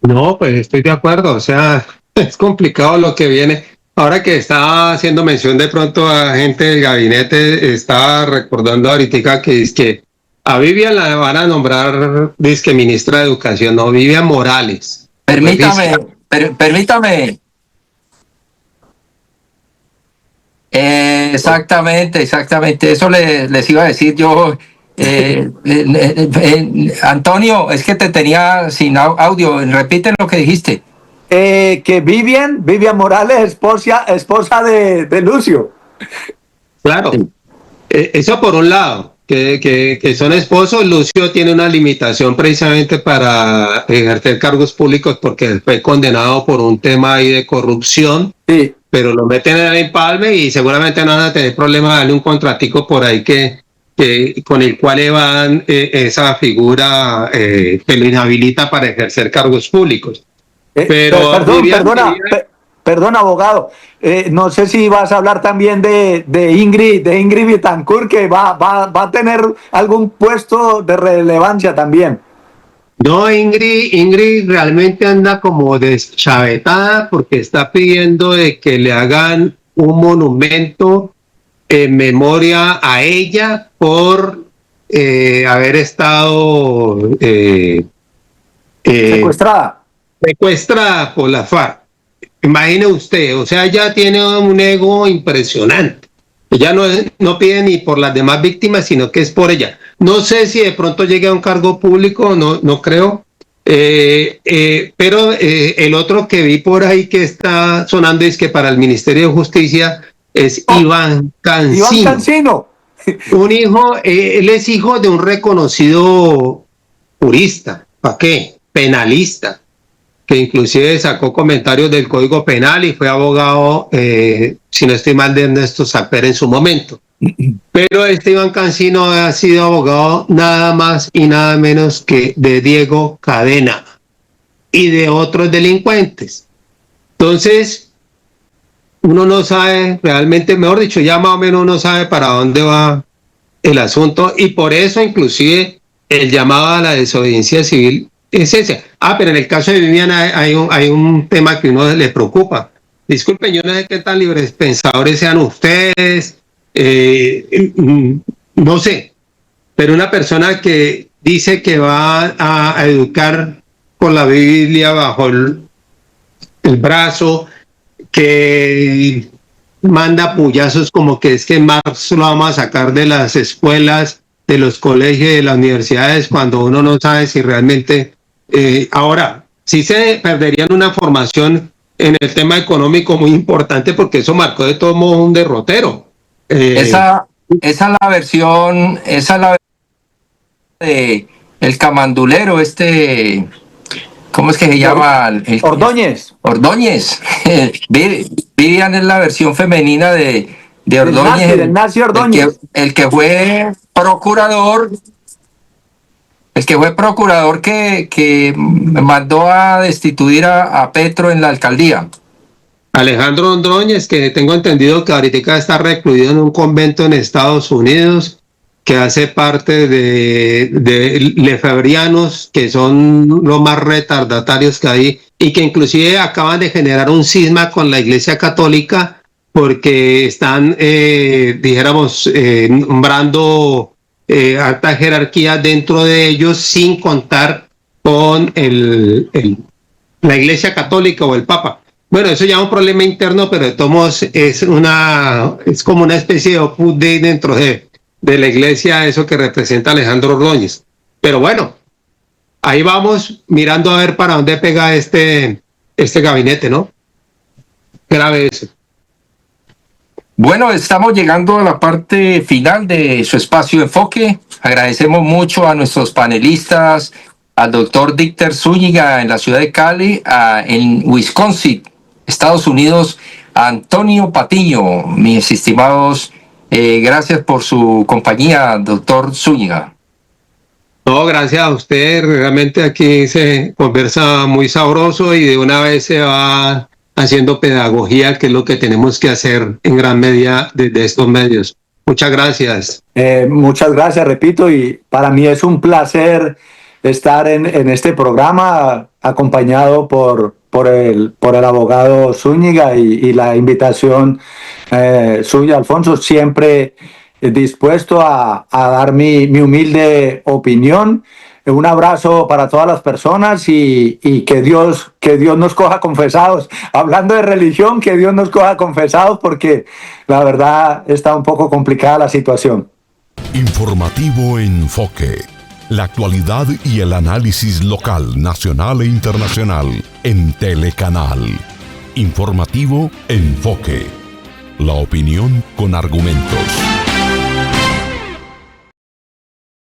No, pues estoy de acuerdo. O sea, es complicado lo que viene. Ahora que estaba haciendo mención de pronto a gente del gabinete, estaba recordando ahorita que es que a Vivian la van a nombrar dizque ministra de Educación, no, Vivian Morales. Permítame. Exactamente. Eso les iba a decir yo. Antonio, es que te tenía sin audio. Repite lo que dijiste. Que Vivian Morales, esposa de Lucio. Claro, eso por un lado. que son esposos. Lucio tiene una limitación precisamente para ejercer cargos públicos porque fue condenado por un tema ahí de corrupción, Sí. pero lo meten en el empalme y seguramente no van a tener problema de darle un contratico por ahí que con el cual evadan esa figura que lo inhabilita para ejercer cargos públicos. Pero Perdón, abogado. No sé si vas a hablar también de Ingrid Betancourt, que va a tener algún puesto de relevancia también. No, Ingrid realmente anda como deschavetada porque está pidiendo de que le hagan un monumento en memoria a ella por haber estado secuestrada por la FARC. Imagine usted, o sea, ella tiene un ego impresionante. Ella no pide ni por las demás víctimas, sino que es por ella. No sé si de pronto llegue a un cargo público, no creo. Pero el otro que vi por ahí que está sonando es que para el Ministerio de Justicia es Iván Cancino. Iván Cancino. Un hijo, él es hijo de un reconocido jurista, ¿para qué? Penalista, que inclusive sacó comentarios del Código Penal y fue abogado, si no estoy mal, de Ernesto Samper en su momento. Pero este Iván Cancino ha sido abogado nada más y nada menos que de Diego Cadena y de otros delincuentes. Entonces, uno no sabe realmente, mejor dicho, ya más o menos uno sabe para dónde va el asunto, y por eso inclusive el llamado a la desobediencia civil es ese. Pero en el caso de Viviana hay un tema que uno le preocupa. Disculpen, yo no sé qué tan libres pensadores sean ustedes, no sé, pero una persona que dice que va a educar con la Biblia bajo el brazo, que manda puyazos como que es que en marzo lo vamos a sacar de las escuelas, de los colegios, de las universidades, cuando uno no sabe si realmente... ahora, sí se perderían una formación en el tema económico muy importante, porque eso marcó de todos modos un derrotero. Esa es la versión de el camandulero, ¿cómo es que se llama? Ordóñez. Vivian es la versión femenina de Ordóñez. Del Nazi Ordóñez. El que fue procurador. Que mandó a destituir a Petro en la alcaldía. Alejandro Ordóñez, que tengo entendido que ahorita está recluido en un convento en Estados Unidos, que hace parte de lefebrianos, que son los más retardatarios que hay, y que inclusive acaban de generar un cisma con la Iglesia Católica, porque están, nombrando alta jerarquía dentro de ellos, sin contar con la Iglesia Católica o el Papa. Bueno, eso ya es un problema interno, pero de todos modos es como una especie de Opus Dei dentro de la iglesia, eso que representa Alejandro Ordóñez. Pero bueno, ahí vamos mirando a ver para dónde pega este gabinete, ¿no? Grave eso. Bueno, estamos llegando a la parte final de su espacio Enfoque. Agradecemos mucho a nuestros panelistas, al doctor Dieter Zúñiga en la ciudad de Cali, en Wisconsin, Estados Unidos, a Antonio Patiño, mis estimados. Gracias por su compañía, doctor Zúñiga. No, gracias a usted. Realmente aquí se conversa muy sabroso y de una vez se va haciendo pedagogía, que es lo que tenemos que hacer en gran medida desde estos medios. Muchas gracias. Muchas gracias, repito, y para mí es un placer estar en este programa acompañado por el abogado Zúñiga y la invitación suya, Alfonso, siempre dispuesto a dar mi humilde opinión. Un abrazo para todas las personas y que Dios nos coja confesados. Hablando de religión, que Dios nos coja confesados, porque la verdad está un poco complicada la situación. Informativo Enfoque. La actualidad y el análisis local, nacional e internacional en Telecanal. Informativo Enfoque. La opinión con argumentos.